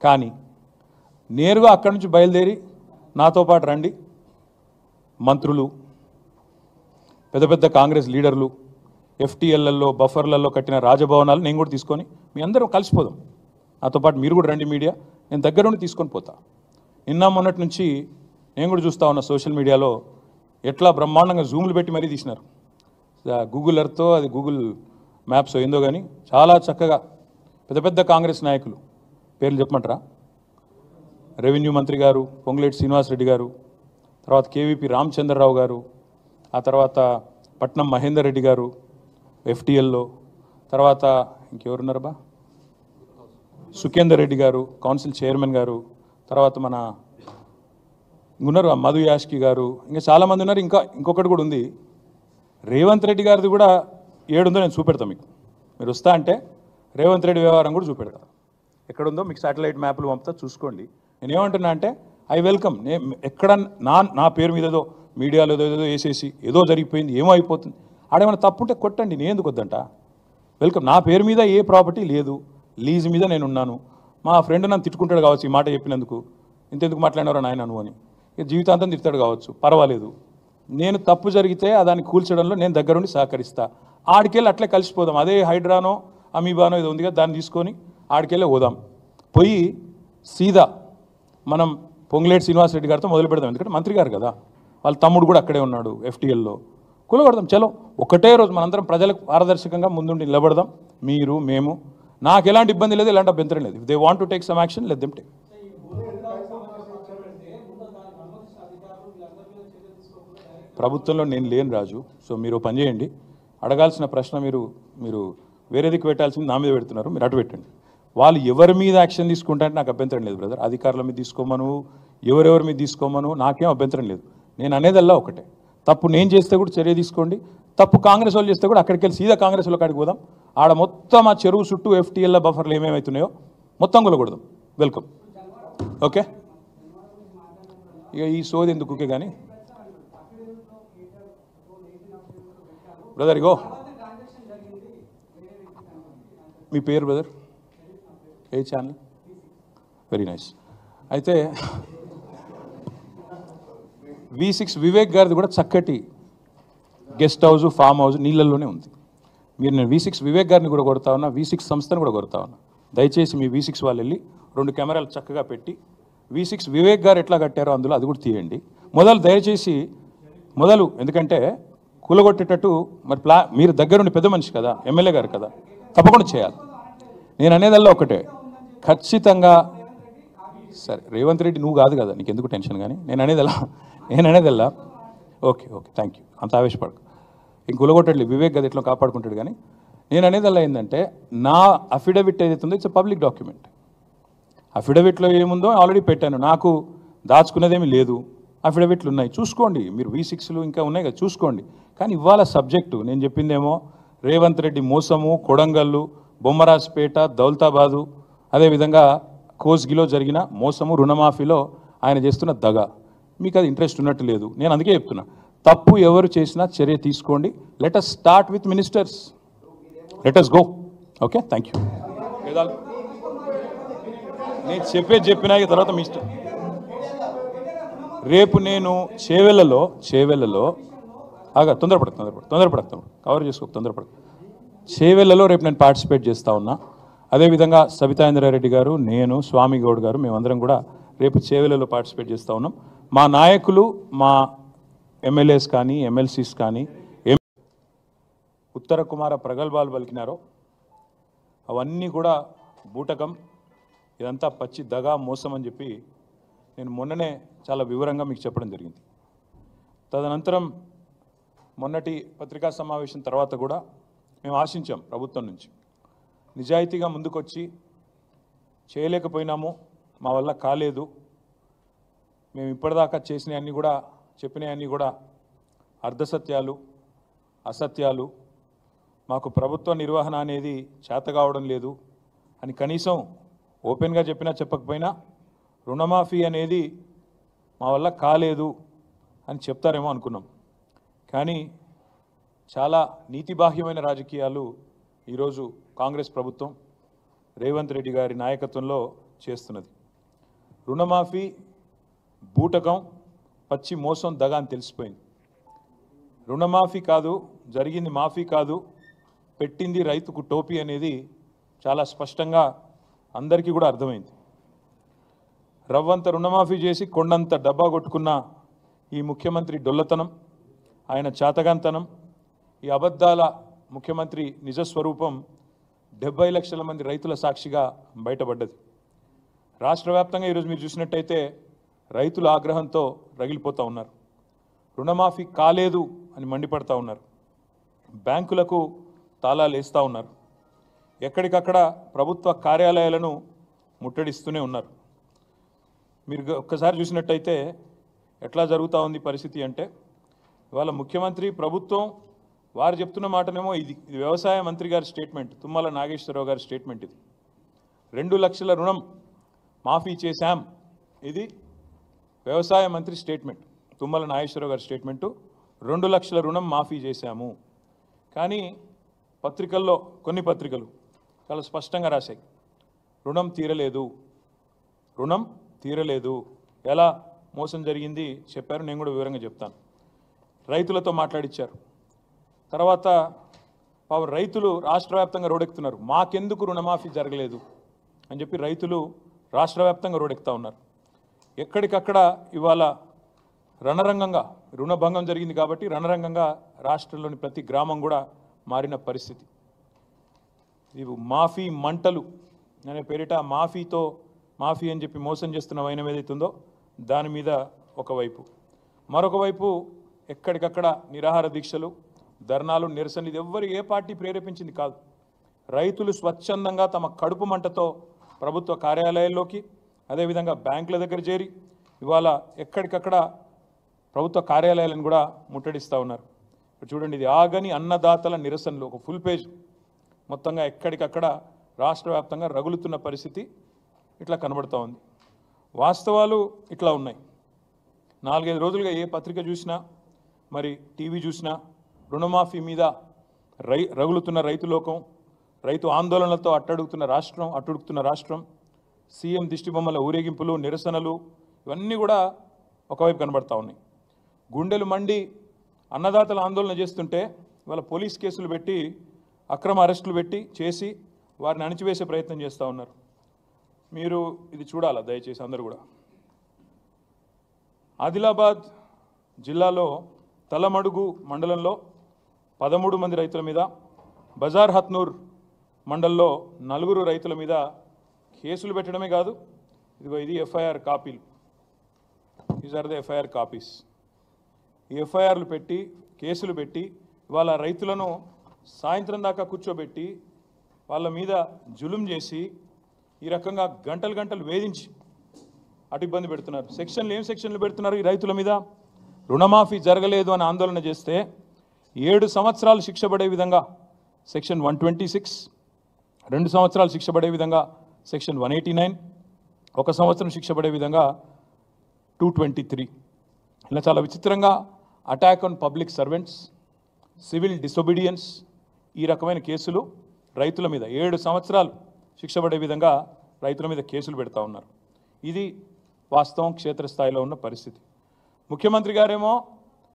కానీ నేరుగా అక్కడి నుంచి బయలుదేరి నాతో పాటు రండి మంత్రులు, పెద్ద పెద్ద కాంగ్రెస్ లీడర్లు, ఎఫ్టీఎల్లలో బఫర్లలో కట్టిన రాజభవనాలు నేను కూడా తీసుకొని మీ అందరం కలిసిపోదాం. నాతో పాటు మీరు కూడా రండి మీడియా, నేను దగ్గర నుండి తీసుకొని పోతా. నిన్న మొన్నటి నుంచి నేను కూడా చూస్తూ ఉన్నా సోషల్ మీడియాలో ఎట్లా బ్రహ్మాండంగా జూమ్లు పెట్టి మరీ తీసినారు. గూగుల్ ఎర్త్తో అది గూగుల్ మ్యాప్స్ ఏందో కానీ చాలా చక్కగా పెద్ద పెద్ద కాంగ్రెస్ నాయకులు పేర్లు చెప్పమంటారా? రెవెన్యూ మంత్రి గారు పొంగులేటి శ్రీనివాసరెడ్డి గారు, తర్వాత కేవీపీ రామచంద్రరావు గారు, ఆ తర్వాత పట్నం మహేందర్ రెడ్డి గారు ఎఫ్టీఎల్లో, తర్వాత ఇంకెవరున్నారు బా సుఖేందర్ రెడ్డి గారు కౌన్సిల్ చైర్మన్ గారు, తర్వాత మన ఉన్నారు మధు యాష్కి గారు, ఇంకా చాలామంది ఉన్నారు. ఇంకొకటి కూడా ఉంది, రేవంత్ రెడ్డి గారిది కూడా ఏడుందో నేను చూపెడతాను మీకు. మీరు వస్తా అంటే రేవంత్ రెడ్డి వ్యవహారం కూడా చూపెడతా. ఎక్కడుందో మీకు శాటిలైట్ మ్యాప్లు పంపుతా, చూసుకోండి. నేనేమంటున్నా అంటే ఐ వెల్కమ్. ఎక్కడ నా పేరు మీద ఏదో మీడియాలో ఏదో వేసేసి ఏదో జరిగిపోయింది ఏమో అయిపోతుంది ఆడేమైనా తప్పుంటే కొట్టండి, నేను ఎందుకు వద్దంట. వెల్కమ్. నా పేరు మీద ఏ ప్రాపర్టీ లేదు, లీజ్ మీద నేను ఉన్నాను. మా ఫ్రెండ్ నన్ను తిట్టుకుంటాడు కావచ్చు ఈ మాట చెప్పినందుకు, ఇంతెందుకు మాట్లాడినారో నాయన నువ్వు అని, ఇక జీవితాంతం తిడతాడు కావచ్చు, పర్వాలేదు. నేను తప్పు జరిగితే దాన్ని కూల్చడంలో నేను దగ్గరుండి సహకరిస్తా. ఆడికెళ్ళి అట్లే కలిసిపోదాం. అదే హైడ్రానో అమీబానో ఏదో ఉంది కదా, దాన్ని తీసుకొని ఆడికెళ్ళే పోదాం. పోయి సీదా మనం పొంగులేటి శ్రీనివాసరెడ్డి గారితో మొదలు పెడదాం. ఎందుకంటే మంత్రి గారు కదా, వాళ్ళ తమ్ముడు కూడా అక్కడే ఉన్నాడు ఎఫ్టీఎల్లో. కూలగొడదాం. చలో ఒకటే రోజు మనందరం ప్రజలకు పారదర్శకంగా ముందుండి నిలబడదాం. మీరు మేము, నాకు ఎలాంటి ఇబ్బంది లేదు, ఎలాంటి అభ్యంతరం లేదు. If they want to take some action let them take. ప్రభుత్వంలో నేను లేను రాజు. సో మీరు పని చేయండి, అడగాల్సిన ప్రశ్న మీరు వేరే దిక్కు పెట్టాల్సింది నా మీద పెడుతున్నారు, మీరు అటు పెట్టండి. వాళ్ళు ఎవరి మీద యాక్షన్ తీసుకుంటారంటే నాకు అభ్యంతరం లేదు బ్రదర్. అధికారుల మీద తీసుకోమను, ఎవరెవరి మీద తీసుకోమను, నాకేం అభ్యంతరం లేదు. నేను అనేదల్లా ఒకటే, తప్పు నేను చేస్తే కూడా చర్య తీసుకోండి, తప్పు కాంగ్రెస్ వాళ్ళు చేస్తే కూడా అక్కడికి వెళ్ళి సీదా కాంగ్రెస్ వాళ్ళ కాడికి పోదాం. ఆడ మొత్తం ఆ చెరువు చుట్టూ ఎఫ్టీఎల్ బఫర్లు ఏమేమవుతున్నాయో మొత్తం కొలగొడదాం. వెల్కమ్. ఓకే, ఇక ఈ సోది ఎందుకు కానీ బ్రదర్. ఇగో మీ పేరు బ్రదర్? ఏ ఛానల్? Very nice. అయితే V6 వివేక్ గారిది కూడా చక్కటి గెస్ట్ హౌస్, ఫామ్ హౌస్ నీళ్ళల్లోనే ఉంది. నేను V6 వివేక్ గారిని కూడా కొడతా ఉన్నా, V6 సంస్థను కూడా కొడతా ఉన్నా. దయచేసి మీ V6 వాళ్ళు వెళ్ళి 2 కెమెరాలు చక్కగా పెట్టి V6 వివేక్ గారు ఎట్లా కట్టారో అందులో అది కూడా తీయండి. దయచేసి ఎందుకంటే కూలగొట్టేటట్టు మరి మీరు దగ్గరుండి పెద్ద మనిషి కదా, ఎమ్మెల్యే గారు కదా, తప్పకుండా చేయాలి. నేను అనేదల్లా ఒకటే, ఖచ్చితంగా. సరే రేవంత్ రెడ్డి నువ్వు కాదు కదా, నీకు ఎందుకు టెన్షన్. కానీ నేను అనేదల్లా ఓకే థ్యాంక్ యూ, అంత ఆవేశపడకు. ఇంక కూలగొట్టట్లేదు, వివేక్ గది ఎట్లా కాపాడుకుంటాడు. కానీ నేను అనేదల్లా ఏంటంటే, నా అఫిడవిట్ ఏదైతే ఉందో ఇట్స్ పబ్లిక్ డాక్యుమెంట్. అఫిడవిట్లో ఏముందో ఆల్రెడీ పెట్టాను, నాకు దాచుకునేదేమీ లేదు. అఫిడవిట్లు ఉన్నాయి, చూసుకోండి. మీరు V6లు ఇంకా ఉన్నాయి కదా, చూసుకోండి. కానీ ఇవాళ సబ్జెక్టు నేను చెప్పిందేమో రేవంత్ రెడ్డి మోసము, కొడంగల్లు, బొమ్మరాజ్పేట, దౌలతాబాదు, అదేవిధంగా కోస్గిలో జరిగిన మోసము, రుణమాఫీలో ఆయన చేస్తున్న దగ. మీకు అది ఇంట్రెస్ట్ ఉన్నట్టు లేదు. నేను అందుకే చెప్తున్నా, తప్పు ఎవరు చేసినా చర్య తీసుకోండి. Let us start with ministers, let us go. Okay, thank you. నేను చెప్పినా తర్వాత మీ ఇష్టం. రేపు నేను చేవెళ్ళలో తొందరపడతాను, కవర్ చేసుకో, తొందరపడకు. చేవెళ్ళలో రేపు నేను పార్టిసిపేట్ చేస్తూ ఉన్నా. అదేవిధంగా సబితా ఇంద్రారెడ్డి గారు, నేను, స్వామి గౌడ్ గారు, మేమందరం కూడా రేపు చేవెళ్ళలో పార్టిసిపేట్ చేస్తూ ఉన్నాం. మా నాయకులు, మా ఎమ్మెల్యేస్ కానీ ఎమ్మెల్సీస్ కానీ ఉత్తర కుమార ప్రగల్భాలు పలికినారో అవన్నీ కూడా బూటకం, ఇదంతా పచ్చి దగా, మోసం అని చెప్పి నేను మొన్ననే చాలా వివరంగా మీకు చెప్పడం జరిగింది. తదనంతరం మొన్నటి పత్రికా సమావేశం తర్వాత కూడా మేము ఆశించాం ప్రభుత్వం నుంచి, నిజాయితీగా ముందుకొచ్చి చేయలేకపోయినాము, మా వల్ల కాలేదు, మేము ఇప్పటిదాకా చేసినవన్నీ కూడా చెప్పినవన్నీ కూడా అర్ధసత్యాలు, అసత్యాలు, మాకు ప్రభుత్వ నిర్వహణ అనేది చేత కావడం లేదు అని కనీసం ఓపెన్గా చెప్పినా చెప్పకపోయినా రుణమాఫీ అనేది మా వల్ల కాలేదు అని చెప్తారేమో అనుకున్నాం. కానీ చాలా నీతిబాహ్యమైన రాజకీయాలు ఈరోజు కాంగ్రెస్ ప్రభుత్వం రేవంత్ రెడ్డి గారి నాయకత్వంలో చేస్తున్నది. రుణమాఫీ బూటకం, పచ్చి మోసం, దగా అని తెలిసిపోయింది. రుణమాఫీ కాదు, జరిగింది మాఫీ కాదు, పెట్టింది రైతుకు టోపీ అనేది చాలా స్పష్టంగా అందరికీ కూడా అర్థమైంది. రవ్వంత రుణమాఫీ చేసి కొండంత డబ్బా కొట్టుకున్న ఈ ముఖ్యమంత్రి డొల్లతనం, ఆయన చాతగాంతనం, ఈ అబద్ధాల ముఖ్యమంత్రి నిజస్వరూపం 70 లక్షల మంది రైతుల సాక్షిగా బయటపడ్డది. రాష్ట్ర వ్యాప్తంగా ఈరోజు మీరు చూసినట్టయితే రైతుల ఆగ్రహంతో రగిలిపోతూ ఉన్నారు. రుణమాఫీ కాలేదు అని మండిపడతా ఉన్నారు. బ్యాంకులకు తాళాలు వేస్తూ ఉన్నారు. ఎక్కడికక్కడ ప్రభుత్వ కార్యాలయాలను ముట్టడిస్తూనే ఉన్నారు. మీరు ఒక్కసారి చూసినట్టయితే ఎట్లా జరుగుతూ ఉంది పరిస్థితి అంటే, ఇవాళ ముఖ్యమంత్రి ప్రభుత్వం వారు చెప్తున్న మాటనేమో ఇది వ్యవసాయ మంత్రి గారి స్టేట్మెంట్, తుమ్మల నాగేశ్వరరావు గారి స్టేట్మెంట్. ఇది 2 లక్షల రుణం మాఫీ చేశాం, ఇది వ్యవసాయ మంత్రి స్టేట్మెంట్, తుమ్మల నాగేశ్వరరావు గారి స్టేట్మెంటు. 2 లక్షల రుణం మాఫీ చేశాము. కానీ పత్రికల్లో కొన్ని పత్రికలు చాలా స్పష్టంగా రాశాయి, రుణం తీరలేదు, రుణం తీరలేదు. ఎలా మోసం జరిగింది చెప్పారు, నేను కూడా వివరంగా చెప్తాను. రైతులతో మాట్లాడిచ్చారు. తర్వాత రైతులు రాష్ట్ర వ్యాప్తంగా రోడెక్కుతున్నారు. మాకెందుకు రుణమాఫీ జరగలేదు అని చెప్పి రైతులు రాష్ట్ర వ్యాప్తంగా రోడెక్కుతూ ఉన్నారు. ఎక్కడికక్కడ ఇవాళ రణరంగంగా రుణభంగం జరిగింది కాబట్టి రణరంగంగా రాష్ట్రంలోని ప్రతి గ్రామం కూడా మారిన పరిస్థితి. ఇవి మాఫీ మంటలు అనే పేరిట మాఫీ అని చెప్పి మోసం చేస్తున్న వైనం ఏదైతుందో దాని మీద ఒకవైపు, మరొక వైపు ఎక్కడికక్కడ నిరాహార దీక్షలు, ధర్నాలు, నిరసనలు. ఇది ఏ పార్టీ ప్రేరేపించింది కాదు. రైతులు స్వచ్ఛందంగా తమ కడుపు మంటతో ప్రభుత్వ కార్యాలయాల్లోకి, అదేవిధంగా బ్యాంకుల దగ్గర చేరి ఇవాళ ఎక్కడికక్కడ ప్రభుత్వ కార్యాలయాలను కూడా ముట్టడిస్తూ ఉన్నారు. ఇప్పుడు చూడండి, ఇది ఆగని అన్నదాతల నిరసనలు, ఒక ఫుల్ పేజ్ మొత్తంగా ఎక్కడికక్కడ రాష్ట్ర వ్యాప్తంగా రగులుతున్న పరిస్థితి ఇట్లా కనబడుతూ ఉంది. వాస్తవాలు ఇట్లా ఉన్నాయి. 4-5 రోజులుగా ఏ పత్రిక చూసినా, మరి టీవీ చూసినా రుణమాఫీ మీద రగులుతున్న రైతు లోకం, రైతు ఆందోళనలతో అట్టుడుకుతున్న రాష్ట్రం, సీఎం దిష్టిబొమ్మల ఊరేగింపులు, నిరసనలు, ఇవన్నీ కూడా ఒకవైపు కనబడతా ఉన్నాయి. గుండెలు మండి అన్నదాతలు ఆందోళన చేస్తుంటే ఇవాళ పోలీస్ కేసులు పెట్టి, అక్రమ అరెస్టులు పెట్టి చేసి వారిని అణిచివేసే ప్రయత్నం చేస్తూ ఉన్నారు. మీరు ఇది చూడాలా దయచేసి అందరూ కూడా. ఆదిలాబాద్ జిల్లాలో తలమడుగు మండలంలో 13 మంది రైతుల మీద, బజార్ హత్నూర్ మండల్లో 4 రైతుల మీద కేసులు పెట్టడమే కాదు, ఇది ఎఫ్ఐఆర్ కాపీలు, these are the FIR copies. ఈ ఎఫ్ఐఆర్లు పెట్టి, కేసులు పెట్టి ఇవాళ రైతులను సాయంత్రం దాకా కూర్చోబెట్టి వాళ్ళ మీద జులుం చేసి ఈ రకంగా గంటలు వేధించి అటు ఇబ్బంది పెడుతున్నారు. ఏం సెక్షన్లు పెడుతున్నారు ఈ రైతుల మీద? రుణమాఫీ జరగలేదు అని ఆందోళన చేస్తే 7 సంవత్సరాలు శిక్ష పడే విధంగా సెక్షన్ 126, 2 సంవత్సరాలు శిక్ష పడే విధంగా సెక్షన్ 189, 1 సంవత్సరం శిక్ష పడే విధంగా 223. ఇలా చాలా విచిత్రంగా attack on public servants, civil disobedience, ఈ రకమైన కేసులు రైతుల మీద 7 సంవత్సరాలు శిక్ష పడే విధంగా రైతుల మీద కేసులు పెడతా ఉన్నారు. ఇది వాస్తవం, క్షేత్రస్థాయిలో ఉన్న పరిస్థితి. ముఖ్యమంత్రి గారేమో